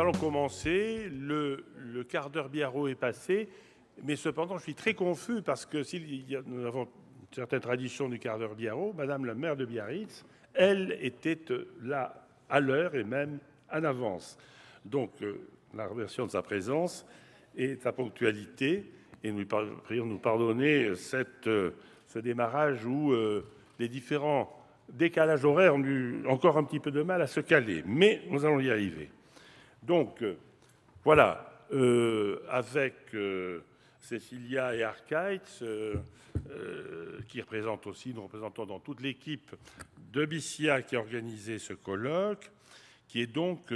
allons commencer. Le quart d'heure biarro est passé, mais cependant, je suis très confus parce que nous avons une certaine tradition du quart d'heure biarro. Madame la maire de Biarritz, elle était là à l'heure et même en avance. Donc, la remercions de sa présence et de sa ponctualité, et nous prions de nous pardonner ce démarrage où les différents décalages horaires ont eu encore un petit peu de mal à se caler, mais nous allons y arriver. Donc, voilà, avec Cécilia et Arcaïtz, qui représentent aussi, nous représentons dans toute l'équipe de BICIA qui a organisé ce colloque, qui est donc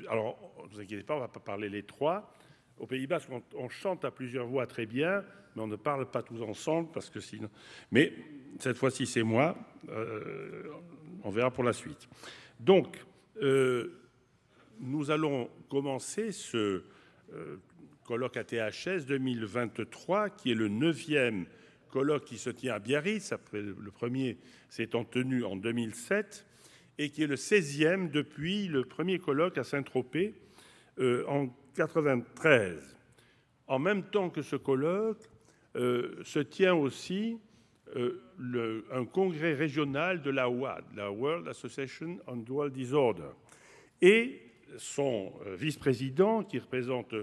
alors, ne vous inquiétez pas, on ne va pas parler les trois. Au Pays Basque, on chante à plusieurs voix très bien, mais on ne parle pas tous ensemble, parce que sinon... Mais cette fois-ci, c'est moi. On verra pour la suite. Donc, nous allons commencer ce colloque ATHS 2023, qui est le 9e colloque qui se tient à Biarritz, après le premier s'étant tenu en 2007, et qui est le 16e depuis le premier colloque à Saint-Tropez en 1993. En même temps que ce colloque, se tient aussi un congrès régional de la WAD, la World Association on Dual Disorder. Et son vice-président, qui représente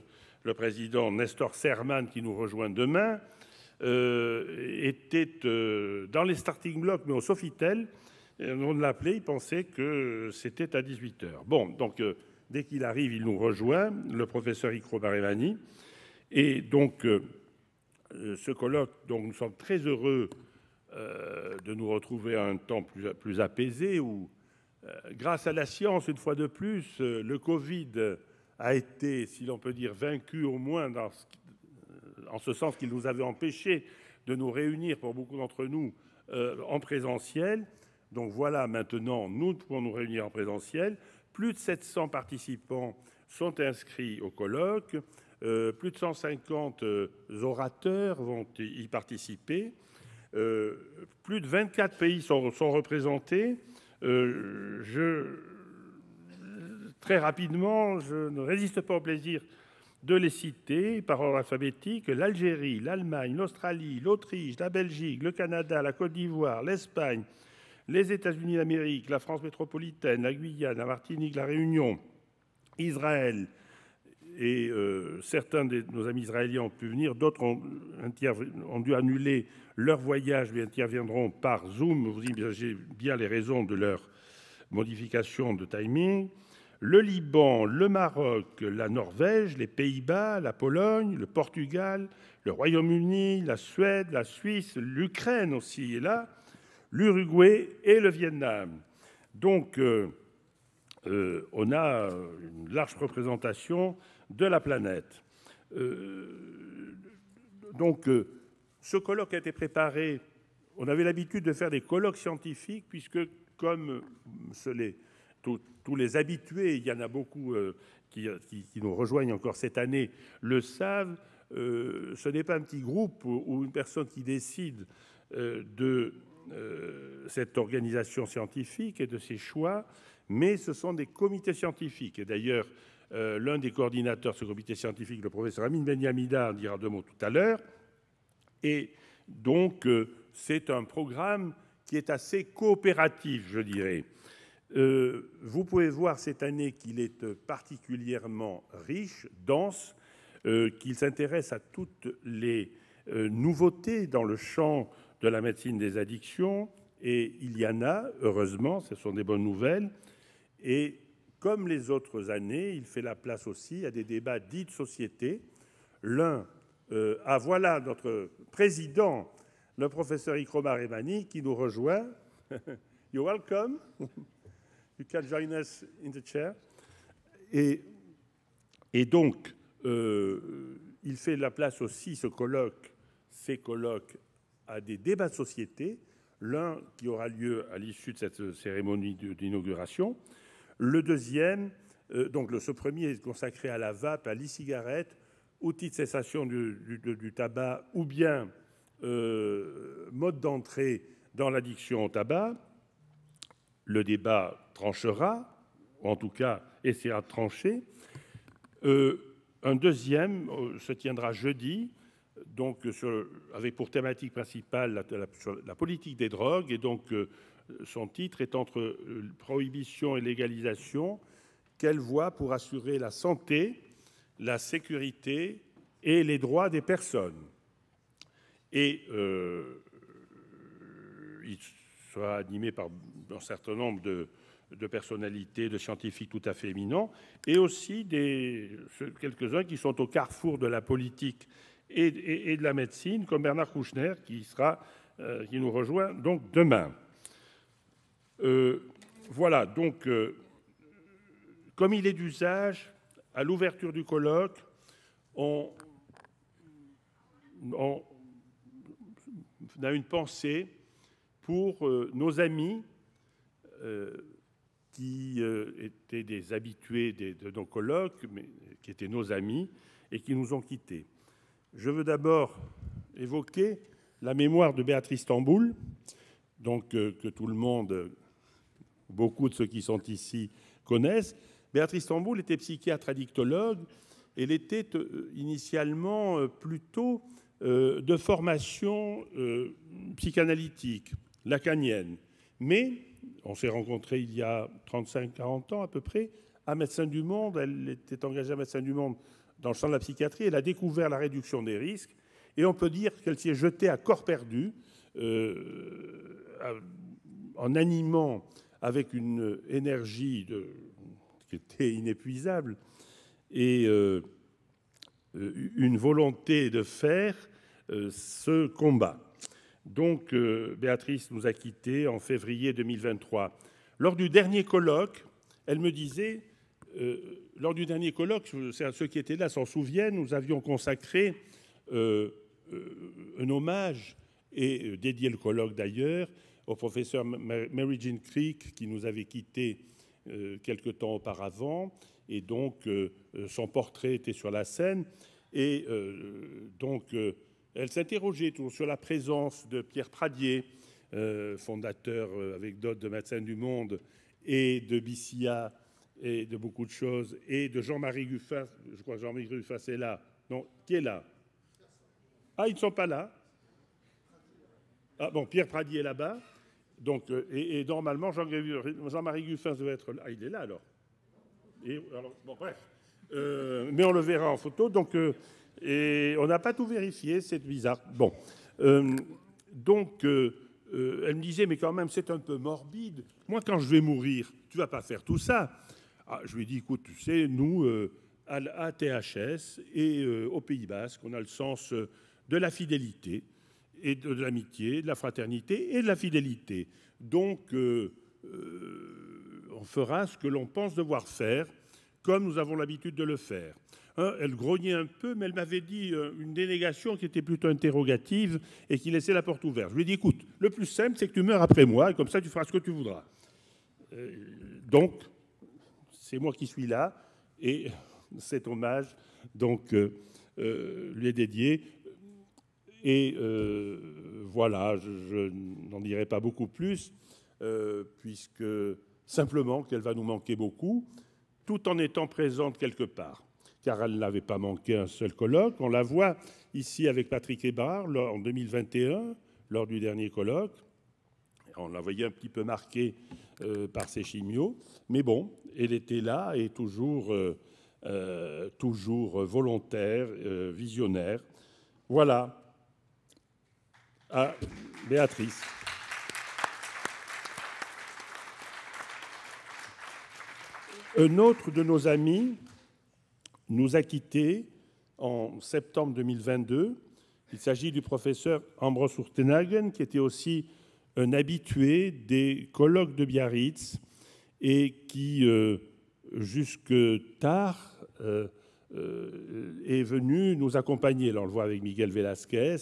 le président Nestor Serman, qui nous rejoint demain, était dans les starting blocks, mais au Sofitel. On l'appelait, il pensait que c'était à 18h. Bon, donc, dès qu'il arrive, il nous rejoint, le professeur Ikro Barevani. Et donc, ce colloque, donc, nous sommes très heureux de nous retrouver à un temps plus apaisé où, grâce à la science, une fois de plus, le Covid a été, si l'on peut dire, vaincu au moins en ce sens qu'il nous avait empêchés de nous réunir, pour beaucoup d'entre nous, en présentiel. Donc voilà, maintenant, nous pouvons nous réunir en présentiel. Plus de 700 participants sont inscrits au colloque. Plus de 150 orateurs vont y participer. Plus de 24 pays sont représentés. Très rapidement, je ne résiste pas au plaisir de les citer par ordre alphabétique: l'Algérie, l'Allemagne, l'Australie, l'Autriche, la Belgique, le Canada, la Côte d'Ivoire, l'Espagne, les États-Unis d'Amérique, la France métropolitaine, la Guyane, la Martinique, la Réunion, Israël, et certains de nos amis israéliens ont pu venir, d'autres ont dû annuler leur voyage, mais interviendront par Zoom. Vous imaginez bien les raisons de leur modification de timing. Le Liban, le Maroc, la Norvège, les Pays-Bas, la Pologne, le Portugal, le Royaume-Uni, la Suède, la Suisse, l'Ukraine aussi est là, l'Uruguay et le Vietnam. Donc, on a une large représentation de la planète. Donc, ce colloque a été préparé. On avait l'habitude de faire des colloques scientifiques, puisque, comme tous les habitués, il y en a beaucoup qui nous rejoignent encore cette année, le savent, ce n'est pas un petit groupe ou une personne qui décide de cette organisation scientifique et de ses choix, mais ce sont des comités scientifiques. Et d'ailleurs, l'un des coordinateurs de ce comité scientifique, le professeur Amin Benyamida, en dira deux mots tout à l'heure. Et donc, c'est un programme qui est assez coopératif, je dirais. Vous pouvez voir cette année qu'il est particulièrement riche, dense, qu'il s'intéresse à toutes les nouveautés dans le champ de la médecine des addictions, et il y en a, heureusement, ce sont des bonnes nouvelles. Et comme les autres années, il fait la place aussi à des débats dits de société. Voilà notre président, le professeur Ikro Barevani, qui nous rejoint. You're welcome. You can join us in the chair. Et donc, il fait la place aussi, ces colloques, à des débats de société. L'un qui aura lieu à l'issue de cette cérémonie d'inauguration. Le deuxième, ce premier est consacré à la vape, à l'e-cigarette, outil de cessation du tabac ou bien mode d'entrée dans l'addiction au tabac. Le débat tranchera, ou en tout cas essaiera de trancher. Un deuxième se tiendra jeudi, donc avec pour thématique principale la politique des drogues, et donc son titre est entre prohibition et légalisation. Quelle voie pour assurer la santé, la sécurité et les droits des personnes? Et il sera animé par un certain nombre de personnalités, de scientifiques tout à fait éminents, et aussi quelques-uns qui sont au carrefour de la politique et de la médecine, comme Bernard Kouchner, qui nous rejoint donc demain. Voilà, donc, comme il est d'usage, à l'ouverture du colloque, on a une pensée pour nos amis qui étaient des habitués de nos colloques, mais qui étaient nos amis et qui nous ont quittés. Je veux d'abord évoquer la mémoire de Béatrice Tamboul, donc, que tout le monde, beaucoup de ceux qui sont ici, connaissent. Béatrice Tamboul était psychiatre addictologue. Elle était initialement plutôt de formation psychanalytique, lacanienne. Mais on s'est rencontrés il y a 35-40 ans à peu près, à Médecins du Monde. Elle était engagée à Médecins du Monde dans le champ de la psychiatrie. Elle a découvert la réduction des risques. Et on peut dire qu'elle s'y est jetée à corps perdu, en animant avec une énergie qui était inépuisable et une volonté de faire ce combat. Donc, Béatrice nous a quittés en février 2023. Lors du dernier colloque, elle me disait, lors du dernier colloque, ceux qui étaient là s'en souviennent, nous avions consacré un hommage, et dédié le colloque d'ailleurs, au professeur Mary Jean Creek, qui nous avait quittés quelque temps auparavant, et donc son portrait était sur la scène, et donc elle s'interrogeait toujours sur la présence de Pierre Pradier, fondateur avec d'autres de Médecins du Monde, et de BCA, et de beaucoup de choses, et de Jean-Marie Guffin. Je crois que Jean-Marie Guffin est là. Non, qui est là? Ah, ils ne sont pas là. Ah bon, Pierre Pradier est là-bas. Donc, et normalement, Jean-Marie Guffin doit être là. Ah, il est là alors. Bon, bref. Mais on le verra en photo. Donc, et on n'a pas tout vérifié, c'est bizarre. Bon. Donc, elle me disait, mais quand même, c'est un peu morbide. Moi, quand je vais mourir, tu ne vas pas faire tout ça. Ah, je lui ai dit, écoute, tu sais, nous, à THS et au Pays Basque, on a le sens de la fidélité et de l'amitié, de la fraternité et de la fidélité. Donc, on fera ce que l'on pense devoir faire, comme nous avons l'habitude de le faire. Elle grognait un peu, mais elle m'avait dit une dénégation qui était plutôt interrogative et qui laissait la porte ouverte. Je lui ai dit, écoute, le plus simple, c'est que tu meurs après moi, et comme ça, tu feras ce que tu voudras. Donc, c'est moi qui suis là, et cet hommage donc, lui est dédié. Et voilà, je n'en dirai pas beaucoup plus, puisque simplement qu'elle va nous manquer beaucoup, tout en étant présente quelque part. Car elle n'avait pas manqué un seul colloque. On la voit ici avec Patrick Hébrard en 2021, lors du dernier colloque. On la voyait un petit peu marquée par ses chimios. Mais bon, elle était là et toujours volontaire, visionnaire. Voilà. À Béatrice. Un autre de nos amis nous a quittés en septembre 2022. Il s'agit du professeur Ambros Urtenagen, qui était aussi un habitué des colloques de Biarritz et qui, jusque tard, est venu nous accompagner. Là, on le voit avec Miguel Velasquez.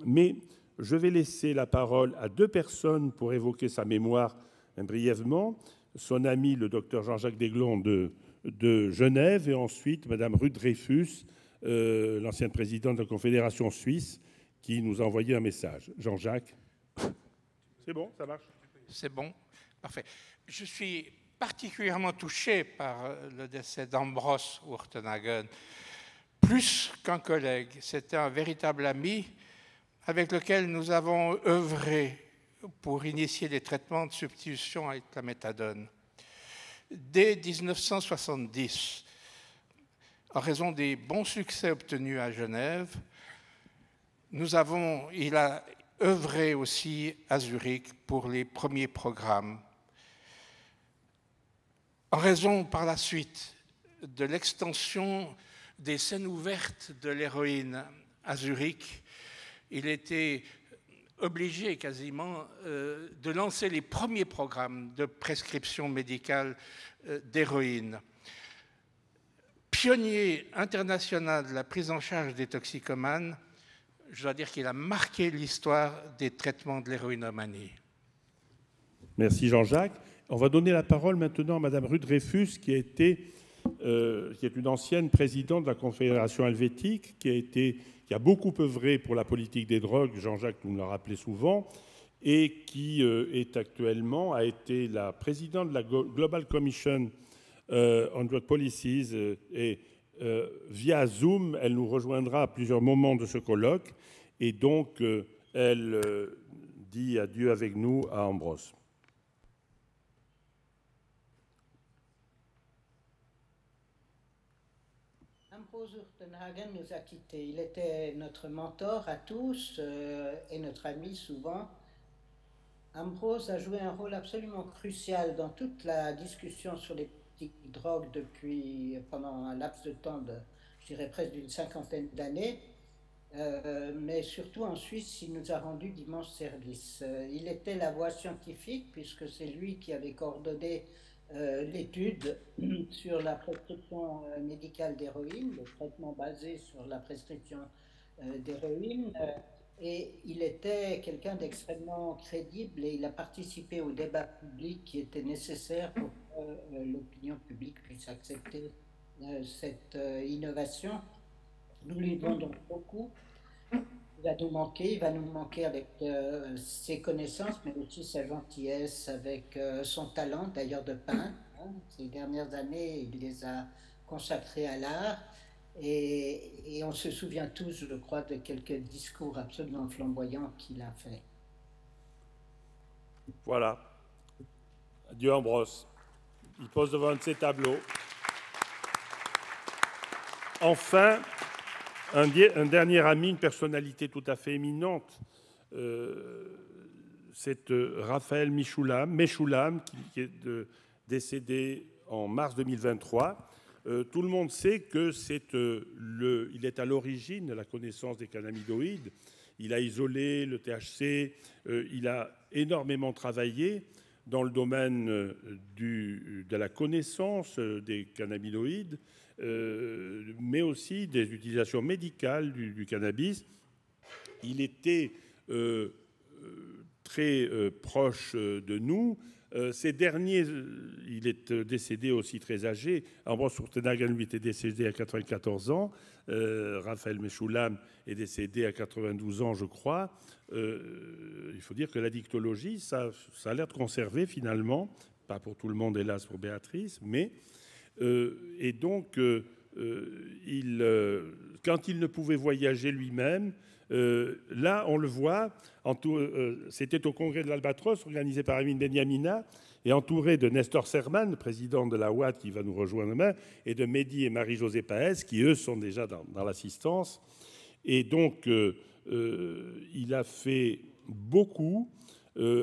Mais je vais laisser la parole à deux personnes pour évoquer sa mémoire brièvement. Son ami, le docteur Jean-Jacques Desglons de Genève, et ensuite Mme Ruth Dreyfus, l'ancienne présidente de la Confédération suisse, qui nous a envoyé un message. Jean-Jacques. C'est bon, ça marche? C'est bon, parfait. Je suis particulièrement touché par le décès d'Ambros Urtenhagen, plus qu'un collègue. C'était un véritable ami avec lequel nous avons œuvré pour initier des traitements de substitution avec la méthadone. Dès 1970, en raison des bons succès obtenus à Genève, il a œuvré aussi à Zurich pour les premiers programmes. En raison par la suite de l'extension des scènes ouvertes de l'héroïne à Zurich, il était obligé quasiment de lancer les premiers programmes de prescription médicale d'héroïne. Pionnier international de la prise en charge des toxicomanes, je dois dire qu'il a marqué l'histoire des traitements de l'héroïnomanie. Merci Jean-Jacques. On va donner la parole maintenant à Madame Ruth Dreyfus, qui est une ancienne présidente de la Confédération helvétique, qui a beaucoup œuvré pour la politique des drogues, Jean-Jacques nous l'a rappelé souvent, et qui a été la présidente de la Global Commission on Drug Policies, et via Zoom, elle nous rejoindra à plusieurs moments de ce colloque, et donc elle dit adieu avec nous à Ambros. Ambros Urtenhagen nous a quittés. Il était notre mentor à tous et notre ami souvent. Ambros a joué un rôle absolument crucial dans toute la discussion sur les politiques drogues pendant un laps de temps je dirais presque d'une cinquantaine d'années. Mais surtout en Suisse, il nous a rendu d'immenses services. Il était la voix scientifique puisque c'est lui qui avait coordonné l'étude sur la prescription médicale d'héroïne, le traitement basé sur la prescription d'héroïne. Et il était quelqu'un d'extrêmement crédible et il a participé au débat public qui était nécessaire pour que l'opinion publique puisse accepter cette innovation. Nous lui devons donc beaucoup. Il va nous manquer avec ses connaissances, mais aussi sa gentillesse, avec son talent d'ailleurs de peintre. Ces dernières années, il les a consacrées à l'art. Et on se souvient tous, je crois, de quelques discours absolument flamboyants qu'il a fait. Voilà. Adieu Ambros. Il pose devant un de ses tableaux. Enfin, un dernier ami, une personnalité tout à fait éminente, c'est Raphaël Mechoulam, qui est décédé en mars 2023. Tout le monde sait que il est à l'origine de la connaissance des cannabinoïdes. Il a isolé le THC, il a énormément travaillé dans le domaine de la connaissance des cannabinoïdes, mais aussi des utilisations médicales du cannabis. Il était très proche de nous. Ces derniers, il est décédé aussi très âgé. Ambros Urtenhagen, lui, était décédé à 94 ans. Raphaël Mechoulam est décédé à 92 ans, je crois. Il faut dire que l'addictologie, ça a l'air de conserver finalement, pas pour tout le monde, hélas, pour Béatrice, mais... et donc, quand il ne pouvait voyager lui-même, là, on le voit, c'était au congrès de l'Albatros, organisé par Amin Benyamina, et entouré de Nestor Serman, président de la OAT, qui va nous rejoindre demain, et de Mehdi et Marie-Josée Paez, qui, eux, sont déjà dans l'assistance. Et donc, il a fait beaucoup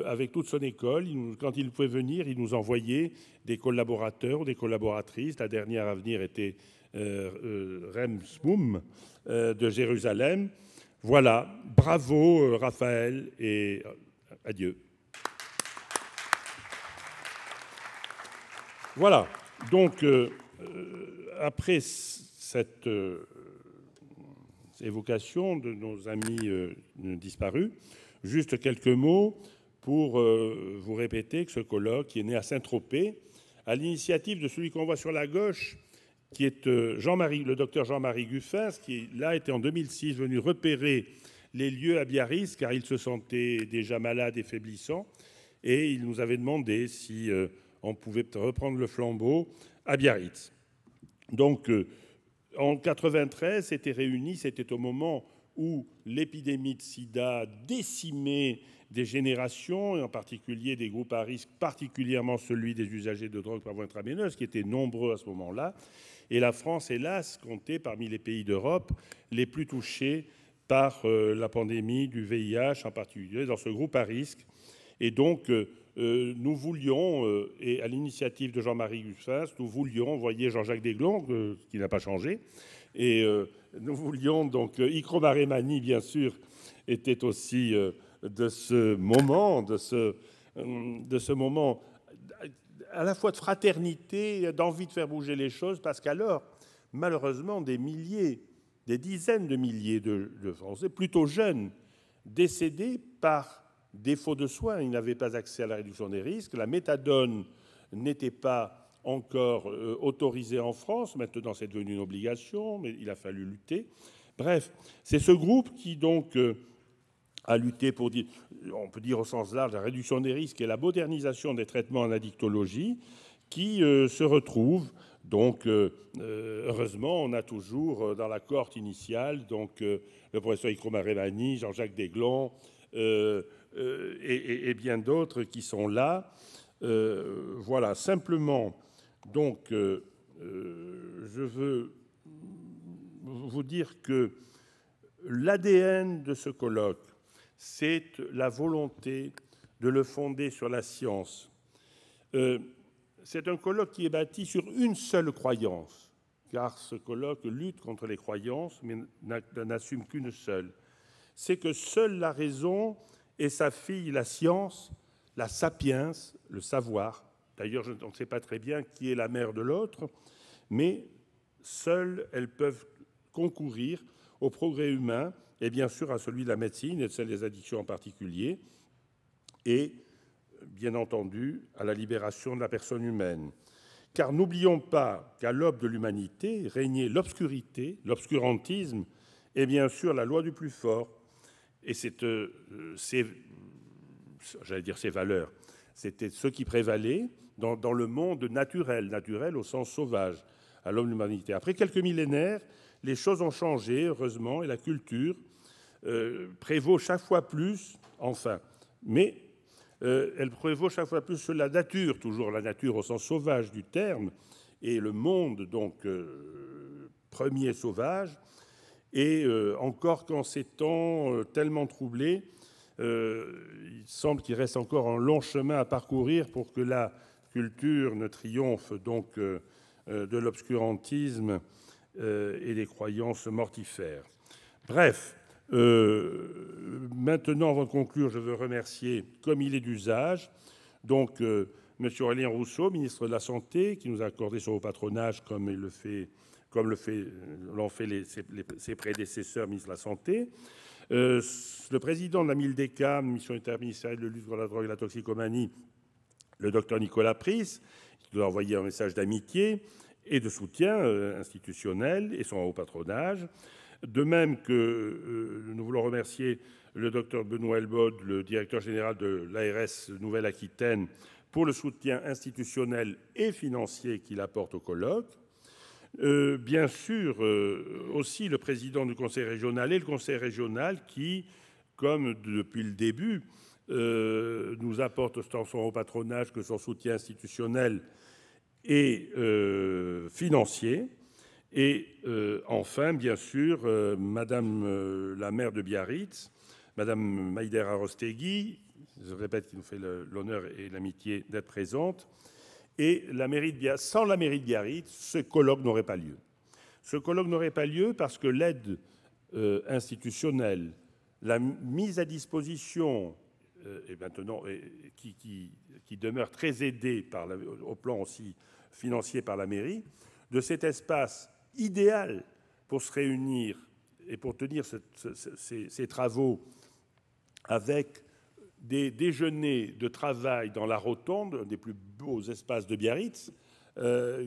avec toute son école. Quand il pouvait venir, il nous envoyait des collaborateurs ou des collaboratrices. La dernière à venir était Rem Smoum de Jérusalem. Voilà, bravo Raphaël et adieu. Voilà, donc après cette évocation de nos amis disparus, juste quelques mots pour vous répéter que ce colloque qui est né à Saint-Tropez, à l'initiative de celui qu'on voit sur la gauche, qui est le docteur Jean-Marie Guffin, qui là était en 2006 venu repérer les lieux à Biarritz, car il se sentait déjà malade et faiblissant, et il nous avait demandé si on pouvait reprendre le flambeau à Biarritz. Donc, en 93, c'était réuni, c'était au moment où l'épidémie de sida décimait des générations, et en particulier des groupes à risque, particulièrement celui des usagers de drogue par voie intraveineuse, qui étaient nombreux à ce moment-là. Et la France, hélas, comptait parmi les pays d'Europe les plus touchés par la pandémie du VIH, en particulier dans ce groupe à risque. Et donc, nous voulions, et à l'initiative de Jean-Marie Guffens, nous voulions, vous voyez Jean-Jacques Desglons, qui n'a pas changé, et nous voulions donc, Ikrom Aremani, bien sûr, était aussi de ce moment, de ce moment à la fois de fraternité, d'envie de faire bouger les choses, parce qu'alors, malheureusement, des milliers, des dizaines de milliers de Français, plutôt jeunes, décédés par défaut de soins. Ils n'avaient pas accès à la réduction des risques. La méthadone n'était pas encore autorisée en France. Maintenant, c'est devenu une obligation, mais il a fallu lutter. Bref, c'est ce groupe qui, donc, a lutté pour, on peut dire au sens large, la réduction des risques et la modernisation des traitements en addictologie, qui se retrouvent. Donc, heureusement, on a toujours dans la cohorte initiale donc, le professeur Ikrom Aremani, Jean-Jacques Desglons et bien d'autres qui sont là. Voilà, simplement, donc, je veux vous dire que l'ADN de ce colloque, c'est la volonté de le fonder sur la science. C'est un colloque qui est bâti sur une seule croyance, car ce colloque lutte contre les croyances, mais n'assume qu'une seule. C'est que seule la raison et sa fille, la science, la sapiens, le savoir. D'ailleurs, on ne sait pas très bien qui est la mère de l'autre, mais seules elles peuvent concourir au progrès humain et bien sûr à celui de la médecine et de celle des addictions en particulier, et bien entendu à la libération de la personne humaine. Car n'oublions pas qu'à l'aube de l'humanité régnait l'obscurité, l'obscurantisme et bien sûr la loi du plus fort. Et j'allais dire ces valeurs, c'était ce qui prévalait dans le monde naturel au sens sauvage, à l'aube de l'humanité. Après quelques millénaires, les choses ont changé, heureusement, et la culture prévaut chaque fois plus, enfin, mais elle prévaut chaque fois plus sur la nature, toujours la nature au sens sauvage du terme, et le monde, donc, premier sauvage, et encore qu'en ces temps tellement troublés, il semble qu'il reste encore un long chemin à parcourir pour que la culture ne triomphe donc de l'obscurantisme et des croyances mortifères. Bref, maintenant, avant de conclure, je veux remercier, comme il est d'usage, donc M. Aurélien Rousseau, ministre de la Santé, qui nous a accordé son haut patronage comme l'ont fait ses prédécesseurs, ministres de la Santé. Le président de la MILDECAM, mission interministérielle de lutte contre la drogue et la toxicomanie, le docteur Nicolas Pris, qui nous a envoyé un message d'amitié et de soutien institutionnel et son haut patronage. De même que nous voulons remercier le docteur Benoît Elbod, le directeur général de l'ARS Nouvelle-Aquitaine, pour le soutien institutionnel et financier qu'il apporte au colloque. Bien sûr, aussi le président du conseil régional et le conseil régional qui, comme depuis le début, nous apporte tant son haut patronage que son soutien institutionnel et financier. Et enfin, bien sûr, Madame la maire de Biarritz, Madame Maïder Arostegui, je répète, qui nous fait l'honneur et l'amitié d'être présente, et la mairie de Biarritz. Sans la mairie de Biarritz, ce colloque n'aurait pas lieu. Ce colloque n'aurait pas lieu parce que l'aide institutionnelle, la mise à disposition, et maintenant qui demeure très aidée au plan aussi financier par la mairie, de cet espace idéal pour se réunir et pour tenir ces travaux avec des déjeuners de travail dans la rotonde, un des plus beaux espaces de Biarritz,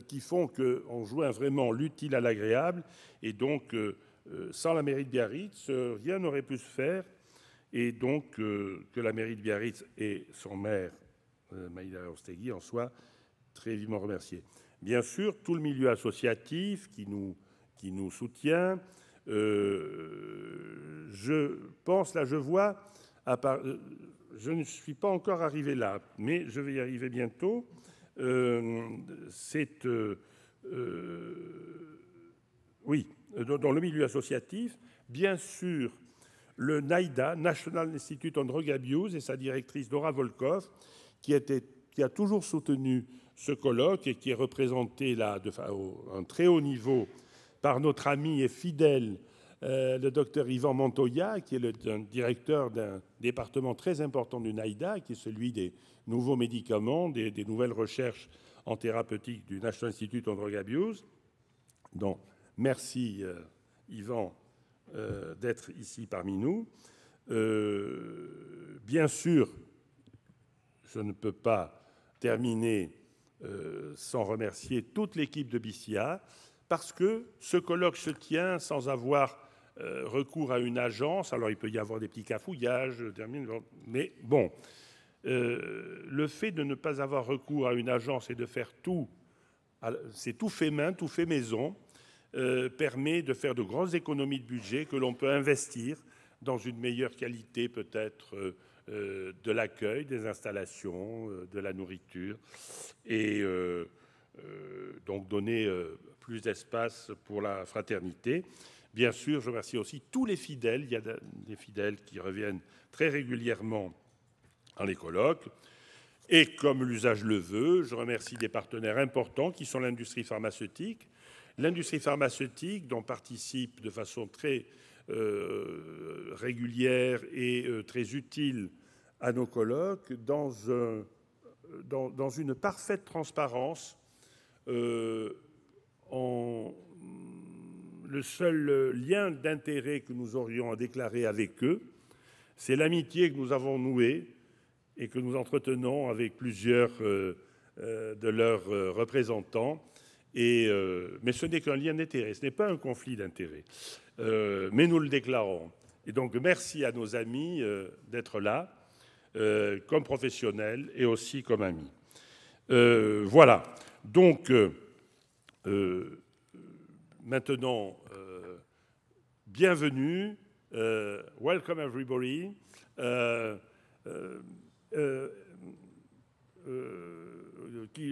qui font qu'on joint vraiment l'utile à l'agréable. Et donc, sans la mairie de Biarritz, rien n'aurait pu se faire. Et donc, que la mairie de Biarritz et son maire, Maïda Arostegui, en soient très vivement remercier. Bien sûr, tout le milieu associatif qui nous soutient. Je pense, là, je vois, je ne suis pas encore arrivé là, mais je vais y arriver bientôt. Oui, dans le milieu associatif, bien sûr, le NIDA, National Institute on Drug Abuse, et sa directrice Dora Volkov, qui a toujours soutenu ce colloque et qui est représenté là à un très haut niveau par notre ami et fidèle, le docteur Yvan Montoya, qui est le directeur d'un département très important du NIDA, qui est celui des nouveaux médicaments, des nouvelles recherches en thérapeutique du National Institute on Drug Abuse. Donc, merci Yvan d'être ici parmi nous. Bien sûr, je ne peux pas terminer sans remercier toute l'équipe de BCA, parce que ce colloque se tient sans avoir recours à une agence. Alors, il peut y avoir des petits cafouillages, mais bon, le fait de ne pas avoir recours à une agence et de faire tout, c'est tout fait main, tout fait maison, permet de faire de grandes économies de budget que l'on peut investir dans une meilleure qualité peut-être de l'accueil, des installations, de la nourriture, et donc donner plus d'espace pour la fraternité. Bien sûr, je remercie aussi tous les fidèles. Il y a des fidèles qui reviennent très régulièrement dans les colloques. Et comme l'usage le veut, je remercie des partenaires importants qui sont l'industrie pharmaceutique. L'industrie pharmaceutique, dont participe de façon très régulière et très utile à nos colloques, dans une parfaite transparence. Le seul lien d'intérêt que nous aurions à déclarer avec eux, c'est l'amitié que nous avons nouée et que nous entretenons avec plusieurs de leurs représentants. Mais ce n'est qu'un lien d'intérêt, ce n'est pas un conflit d'intérêt. Mais nous le déclarons. Et donc, merci à nos amis d'être là, comme professionnels et aussi comme amis. Voilà. Donc, maintenant, bienvenue. Welcome everybody. Je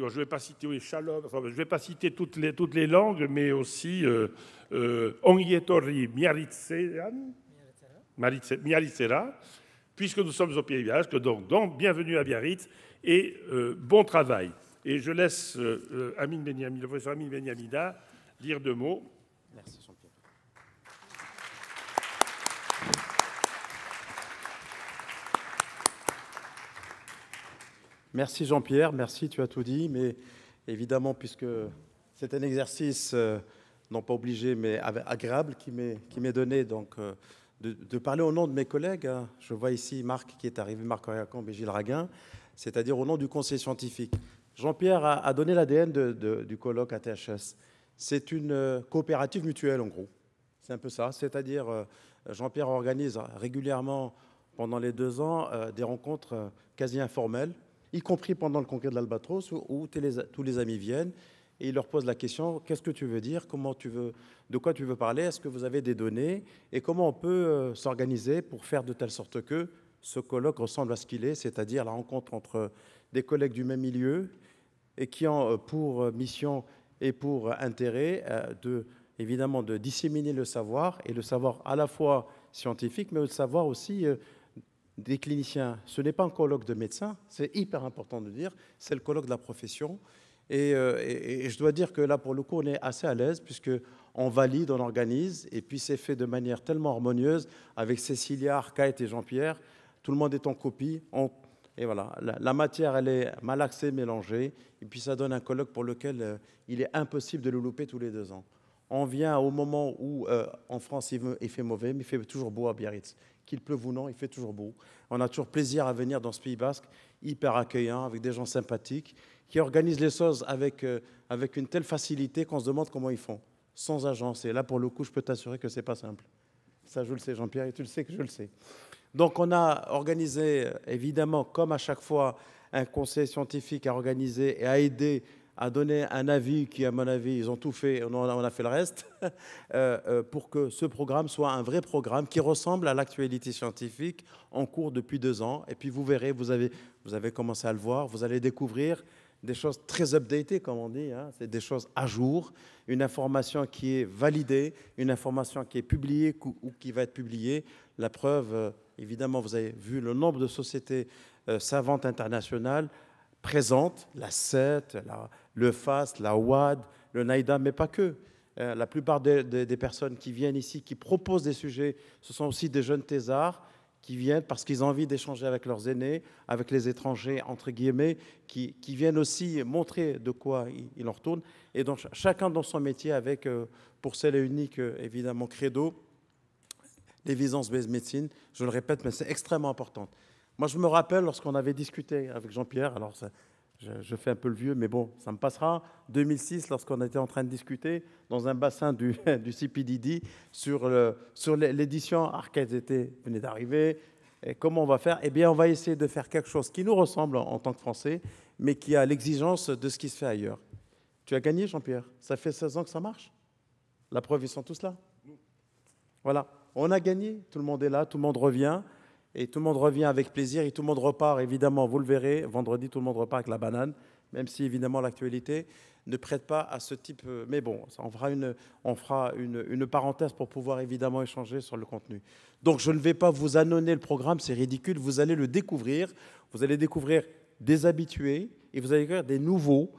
ne vais pas citer Shalom, enfin, je ne vais pas citer toutes les langues, mais aussi Ongietori Miaritsera, puisque nous sommes au Pays Basque. Donc, bienvenue à Biarritz et bon travail. Et je laisse le professeur Amin Benyamida dire 2 mots. Merci Jean-Pierre. Merci Jean-Pierre, merci, tu as tout dit, mais évidemment, puisque c'est un exercice, non pas obligé, mais agréable, qui m'est donné donc, de parler au nom de mes collègues. Je vois ici Marc qui est arrivé, Marc Oriacambe et Gilles Raguin, c'est-à-dire au nom du conseil scientifique. Jean-Pierre a donné l'ADN du colloque ATHS. C'est une coopérative mutuelle, en gros. C'est un peu ça, c'est-à-dire Jean-Pierre organise régulièrement, pendant les 2 ans, des rencontres quasi informelles, y compris pendant le congrès de l'Albatros, où tous les amis viennent et il leur pose la question « Qu'est-ce que tu veux dire ? De quoi tu veux parler ? Est-ce que vous avez des données ? Et comment on peut s'organiser pour faire de telle sorte que ce colloque ressemble à ce qu'il est, c'est-à-dire la rencontre entre des collègues du même milieu et qui ont pour mission et pour intérêt évidemment de disséminer le savoir, et le savoir à la fois scientifique, mais le savoir aussi des cliniciens. Ce n'est pas un colloque de médecins, c'est hyper important de dire, c'est le colloque de la profession. Et je dois dire que là, pour le coup, on est assez à l'aise, puisqu'on valide, on organise, et puis c'est fait de manière tellement harmonieuse, avec Cécilia, Arcaït et Jean-Pierre. Tout le monde est en copie. Et voilà, la matière, elle est malaxée, mélangée, et puis ça donne un colloque pour lequel il est impossible de le louper tous les 2 ans. On vient au moment où, en France, il fait mauvais, mais il fait toujours beau à Biarritz. Qu'il pleuve ou non, il fait toujours beau. On a toujours plaisir à venir dans ce Pays basque, hyper accueillant, avec des gens sympathiques, qui organisent les choses avec une telle facilité qu'on se demande comment ils font, sans agence. Et là, pour le coup, je peux t'assurer que ce n'est pas simple. Ça, je le sais, Jean-Pierre, et tu le sais que je le sais. Donc on a organisé, évidemment, comme à chaque fois, un conseil scientifique à organiser et à aider à donner un avis qui, à mon avis, ils ont tout fait, on a fait le reste, pour que ce programme soit un vrai programme qui ressemble à l'actualité scientifique en cours depuis 2 ans. Et puis vous verrez, vous avez commencé à le voir, vous allez découvrir des choses très updatées, comme on dit, hein. C'est des choses à jour, une information qui est validée, une information qui est publiée ou qui va être publiée. La preuve, évidemment, vous avez vu le nombre de sociétés savantes internationales présentes, la CET, le FAST, la WAD, le NIDA, mais pas que. La plupart des personnes qui viennent ici, qui proposent des sujets, ce sont aussi des jeunes thésards qui viennent parce qu'ils ont envie d'échanger avec leurs aînés, avec les étrangers, entre guillemets, qui viennent aussi montrer de quoi ils en retournent. Et donc, chacun dans son métier avec, pour seul et unique, évidemment, credo, l'evidence-based medicine. Je le répète, mais c'est extrêmement important. Moi, je me rappelle lorsqu'on avait discuté avec Jean-Pierre, alors je fais un peu le vieux, mais bon, ça me passera, 2006, lorsqu'on était en train de discuter dans un bassin du CPDD sur l'édition Arcade venait d'arriver, et comment on va faire? Eh bien, on va essayer de faire quelque chose qui nous ressemble en tant que Français, mais qui a l'exigence de ce qui se fait ailleurs. Tu as gagné, Jean-Pierre? Ça fait 16 ans que ça marche? La preuve, ils sont tous là. Voilà, on a gagné, tout le monde est là, tout le monde revient. Et tout le monde revient avec plaisir et tout le monde repart, évidemment, vous le verrez, vendredi, tout le monde repart avec la banane, même si, évidemment, l'actualité ne prête pas à ce type... Mais bon, on fera une parenthèse pour pouvoir, évidemment, échanger sur le contenu. Donc, je ne vais pas vous annoncer le programme, c'est ridicule, vous allez le découvrir. Vous allez découvrir des habitués et vous allez découvrir des nouveaux,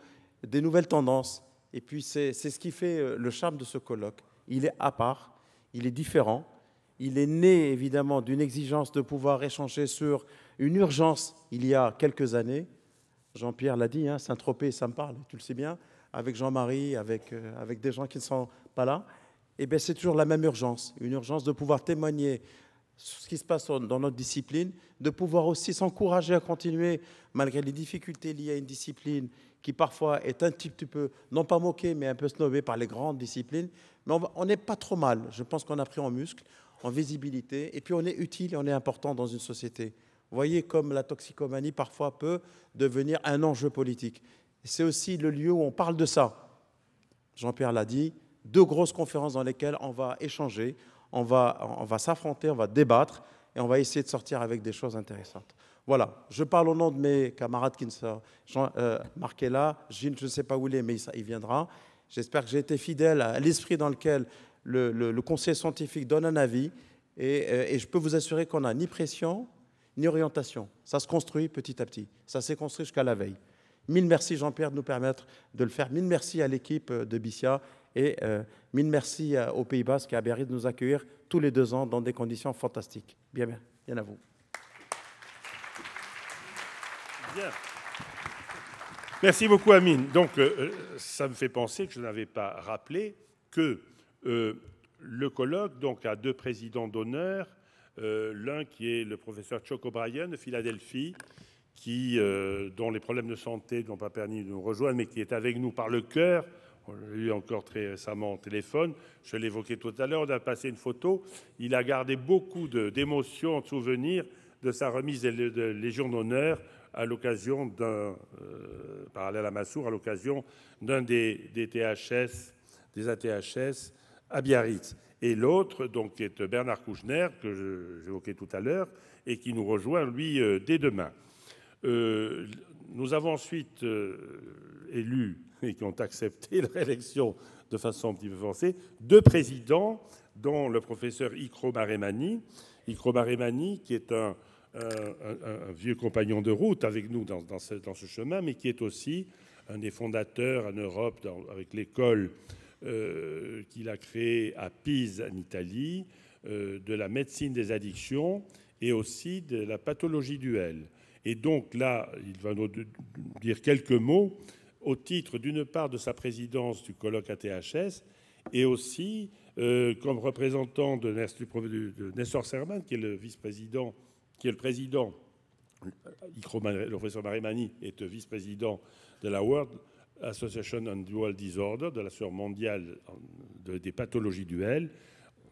des nouvelles tendances. Et puis, c'est ce qui fait le charme de ce colloque. Il est à part, il est différent. Il est né, évidemment, d'une exigence de pouvoir échanger sur une urgence il y a quelques années. Jean-Pierre l'a dit, hein, Saint-Tropez, ça me parle, tu le sais bien, avec Jean-Marie, avec des gens qui ne sont pas là. Eh bien, c'est toujours la même urgence, une urgence de pouvoir témoigner sur ce qui se passe dans notre discipline, de pouvoir aussi s'encourager à continuer, malgré les difficultés liées à une discipline qui parfois est un petit peu, non pas moquée, mais un peu snobée par les grandes disciplines. Mais on n'est pas trop mal. Je pense qu'on a pris en muscle, en visibilité, et puis on est utile et on est important dans une société. Vous voyez comme la toxicomanie parfois peut devenir un enjeu politique. C'est aussi le lieu où on parle de ça. Jean-Pierre l'a dit, 2 grosses conférences dans lesquelles on va échanger, on va s'affronter, on va débattre et on va essayer de sortir avec des choses intéressantes. Voilà, je parle au nom de mes camarades qui ne sont... Marc est là, Gilles, je ne sais pas où il est, mais il viendra. J'espère que j'ai été fidèle à l'esprit dans lequel le conseil scientifique donne un avis et je peux vous assurer qu'on n'a ni pression ni orientation. Ça se construit petit à petit. Ça s'est construit jusqu'à la veille. 1000 merci Jean-Pierre de nous permettre de le faire. 1000 merci à l'équipe de BICIA et 1000 merci au Pays Basque et à Biarritz de nous accueillir tous les 2 ans dans des conditions fantastiques. Bien à vous. Bien. Merci beaucoup Amine. Donc ça me fait penser que je n'avais pas rappelé que le colloque donc, a 2 présidents d'honneur, l'un qui est le professeur Chuck O'Brien de Philadelphie, dont les problèmes de santé n'ont pas permis de nous rejoindre, mais qui est avec nous par le cœur. On l'a eu encore très récemment au téléphone. Je l'évoquais tout à l'heure, on a passé une photo. Il a gardé beaucoup d'émotions, de souvenirs de sa remise de Légion d'honneur à l'occasion parallèle à Massour, à l'occasion d'un des THS, des ATHS à Biarritz. Et l'autre, donc, est Bernard Kouchner, que j'évoquais tout à l'heure, et qui nous rejoint, lui, dès demain. Nous avons ensuite élu, et qui ont accepté la réélection de façon un petit peu forcée, 2 présidents, dont le professeur Ikro Maremani. Ikro Maremani, qui est un vieux compagnon de route avec nous dans ce chemin, mais qui est aussi un des fondateurs en Europe, avec l'école qu'il a créée à Pise, en Italie, de la médecine des addictions et aussi de la pathologie duel. Et donc là, il va nous dire quelques mots au titre, d'une part, de sa présidence du colloque ATHS et aussi comme représentant de Nestor Serman, qui est le vice-président, qui est le président, le professeur Maremani est vice-président de la World Association on Dual Disorder, de l'Association mondiale des pathologies duel.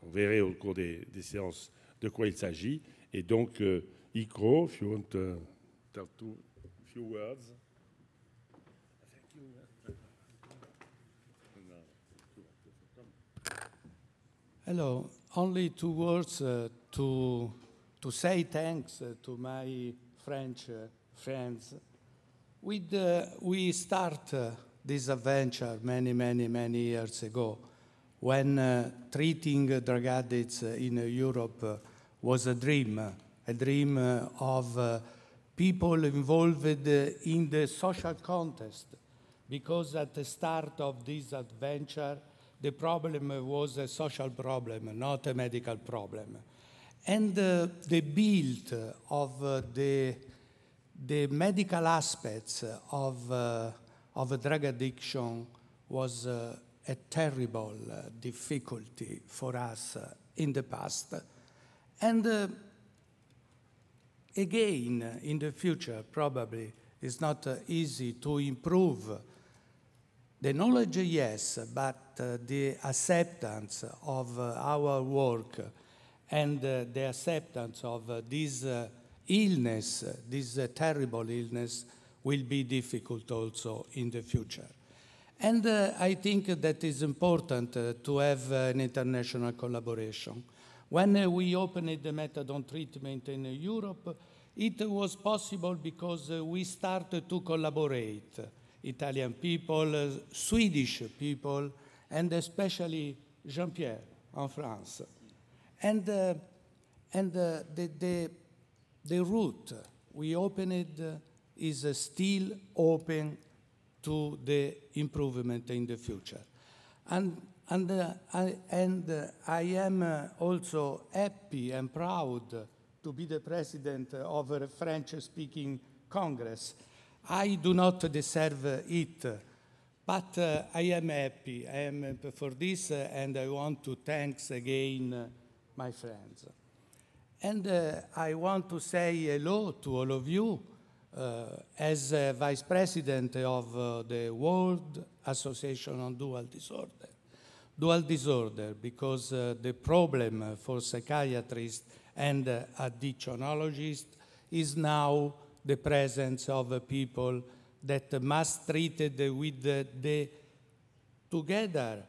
On verrait au cours des séances de quoi il s'agit. Et donc, Icro, if you want to tell a few words. Hello. Only 2 words to say thanks to my French friends. We start this adventure many years ago when treating drug addicts in Europe was a dream of people involved in the social context, because at the start of this adventure, the problem was a social problem, not a medical problem. And the build of the medical aspects of drug addiction was a terrible difficulty for us in the past. And again, in the future, probably, it's not easy to improve the knowledge, yes, but the acceptance of our work and the acceptance of this illness, this terrible illness, will be difficult also in the future. And I think that is important to have an international collaboration. When we opened the methadone treatment in Europe, it was possible because we started to collaborate. Italian people, Swedish people, and especially Jean-Pierre in France. And the route we opened is still open to the improvement in the future. And I am also happy and proud to be the president of a French-speaking Congress. I do not deserve it, but I am happy. I am happy for this, and I want to thank again my friends. And I want to say hello to all of you as Vice President of the World Association on Dual Disorder. Dual disorder, because the problem for psychiatrists and addictionologists is now the presence of people that must treat with together,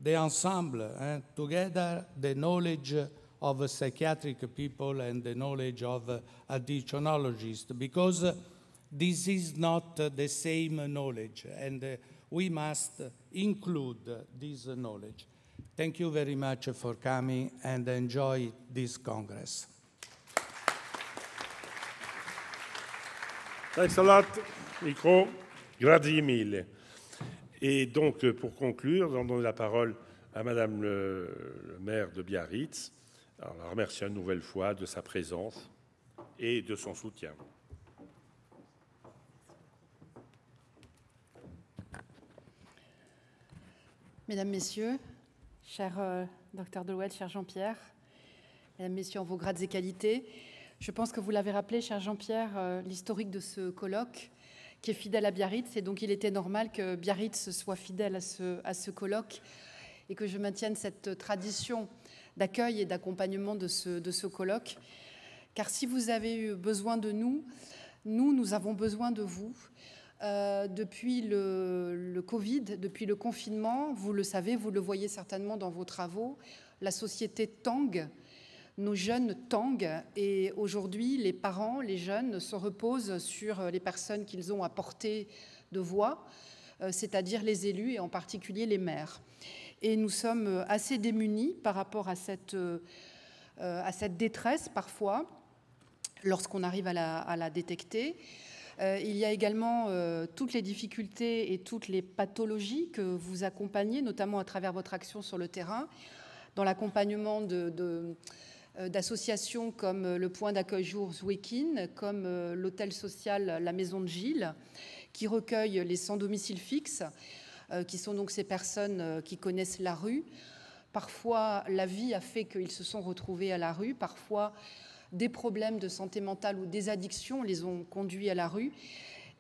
the ensemble, together the knowledge of psychiatric people and the knowledge of addictionologists, because this is not the same knowledge, and we must include this knowledge. Thank you very much for coming, and enjoy this Congress. Thanks a lot, Icro. Grazie mille. Et donc, pour conclure, je donne la parole à Madame le maire de Biarritz. Alors, la remercie une nouvelle fois de sa présence et de son soutien. Mesdames, Messieurs, cher Dr Delouet, cher Jean-Pierre, Mesdames, Messieurs, en vos grades et qualités, je pense que vous l'avez rappelé, cher Jean-Pierre, l'historique de ce colloque qui est fidèle à Biarritz, et donc il était normal que Biarritz soit fidèle à ce colloque et que je maintienne cette tradition d'accueil et d'accompagnement de ce colloque. Car si vous avez eu besoin de nous, nous avons besoin de vous. Depuis le Covid, depuis le confinement, vous le savez, vous le voyez certainement dans vos travaux, la société tangue, nos jeunes tanguent, et aujourd'hui, les parents, les jeunes se reposent sur les personnes qu'ils ont à portée de voix, c'est-à-dire les élus et en particulier les maires. Et nous sommes assez démunis par rapport à cette détresse parfois, lorsqu'on arrive à la détecter. Il y a également toutes les difficultés et toutes les pathologies que vous accompagnez, notamment à travers votre action sur le terrain, dans l'accompagnement d'associations comme le Point d'accueil jour Zouékin, comme l'hôtel social La Maison de Gilles, qui recueille les sans domicile fixe, qui sont donc ces personnes qui connaissent la rue. Parfois, la vie a fait qu'ils se sont retrouvés à la rue, parfois des problèmes de santé mentale ou des addictions les ont conduits à la rue.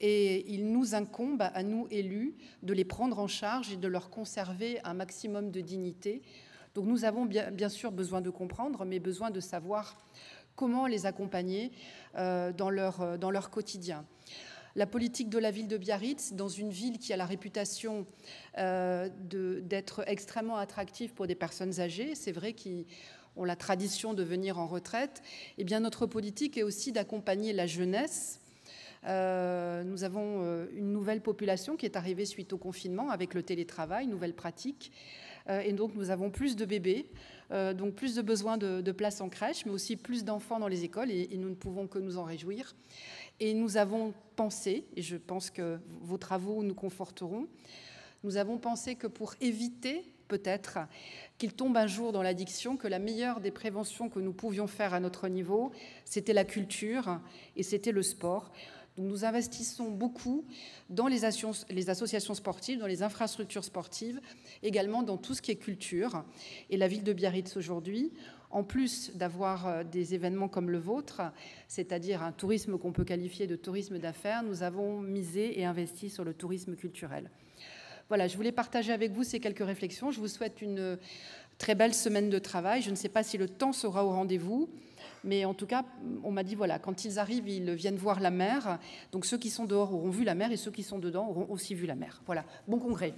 Et il nous incombe, à nous élus, de les prendre en charge et de leur conserver un maximum de dignité. Donc nous avons bien sûr besoin de comprendre, mais besoin de savoir comment les accompagner dans leur quotidien. La politique de la ville de Biarritz, dans une ville qui a la réputation d'être extrêmement attractive pour des personnes âgées, c'est vrai qui ont la tradition de venir en retraite, eh bien notre politique est aussi d'accompagner la jeunesse. Nous avons une nouvelle population qui est arrivée suite au confinement avec le télétravail, nouvelle pratique. Et donc nous avons plus de bébés, donc plus de besoins de places en crèche, mais aussi plus d'enfants dans les écoles, et nous ne pouvons que nous en réjouir. Et nous avons pensé, et je pense que vos travaux nous conforteront, nous avons pensé que pour éviter peut-être qu'il tombe un jour dans l'addiction, que la meilleure des préventions que nous pouvions faire à notre niveau, c'était la culture et c'était le sport. Donc nous investissons beaucoup dans les associations sportives, dans les infrastructures sportives, également dans tout ce qui est culture. Et la ville de Biarritz aujourd'hui, en plus d'avoir des événements comme le vôtre, c'est-à-dire un tourisme qu'on peut qualifier de tourisme d'affaires, nous avons misé et investi sur le tourisme culturel. Voilà, je voulais partager avec vous ces quelques réflexions. Je vous souhaite une très belle semaine de travail. Je ne sais pas si le temps sera au rendez-vous, mais en tout cas, on m'a dit, voilà, quand ils arrivent, ils viennent voir la mer. Donc ceux qui sont dehors auront vu la mer et ceux qui sont dedans auront aussi vu la mer. Voilà, bon congrès.